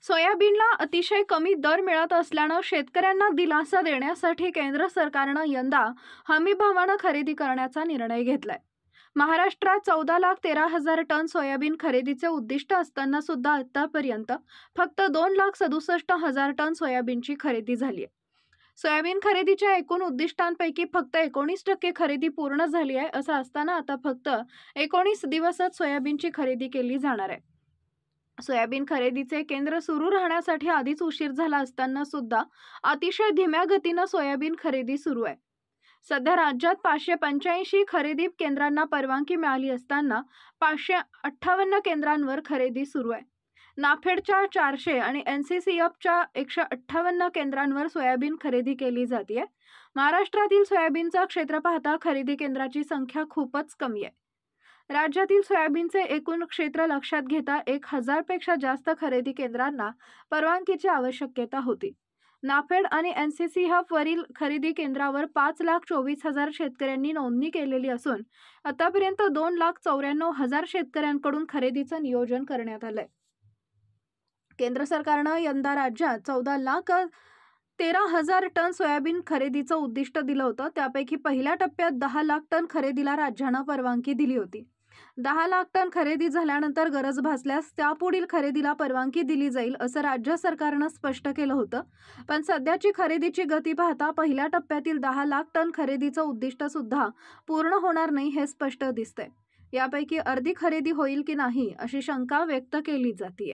सोयाबीनला अतिशय कमी दर मिळत असल्यानं शेतकऱ्यांना दिलासा देण्यासाठी केंद्र सरकारनं यंदा हमीभावानं खरेदी करण्याचा निर्णय घेतलाय। महाराष्ट्रात 14,13,000 टन सोयाबीन खरेदीचे उद्दिष्ट असताना सुद्धा आतापर्यंत फक्त 2,67,000 टन सोयाबीनची खरेदी झाली आहे। सोयाबीन खरेदीच्या एकूण उद्दिष्टांपैकी फक्त 19% खरेदी पूर्ण झाली आहे। असं असताना आता फक्त 19 दिवसात सोयाबीनची खरेदी केली जाणार आहे। सोयाबीन खरेदीचे केंद्र सुरू राहण्यासाठी आधीच उशीर झाला असताना सुद्धा अतिशय धीम्या गतीनं सोयाबीन खरेदी सुरू आहे। सध्या राज्यात 585 खरेदी केंद्रांना परवानगी मिळाली असताना 558 केंद्रांवर खरेदी सुरू आहे। नाफेडच्या 400 आणि NCCFच्या 158 केंद्रांवर सोयाबीन खरेदी केली जाते। महाराष्ट्रातील सोयाबीनचा क्षेत्र पाहता खरेदी केंद्राची संख्या खूपच कमी आहे। राज्यातील सोयाबीनचे एकूण क्षेत्र लक्षात घेता 1,000 पेक्षा जास्त खरेदी केंद्रांना परवानगीची आवश्यकता होती। नाफेड आणि NCCF वरील खरेदी केंद्रावर 5,24,000 शेतकऱ्यांनी नोंदणी केलेली असून आतापर्यंत 2,94,000 शेतकऱ्यांकडून खरेदीचं नियोजन करण्यात आलंय। केंद्र सरकारनं यंदा राज्यात 14,13,000 टन सोयाबीन खरेदीचं उद्दिष्ट दिलं होतं। त्यापैकी पहिल्या टप्प्यात 10 लाख टन खरेदीला राज्यानं परवानगी दिली होती। 10 लाख टन खरेदी झाल्यानंतर गरज भासल्यास त्यापुढील खरेदीला परवानगी दिली जाईल असं राज्य सरकारनं स्पष्ट केलं होतं। पण सध्याची खरेदीची गती पाहता पहिल्या टप्प्यातील 10 लाख टन खरेदीचं उद्दिष्ट सुद्धा पूर्ण होणार नाही हे स्पष्ट दिसतंय। यापैकी अर्धी खरेदी होईल की नाही अशी शंका व्यक्त केली जाते।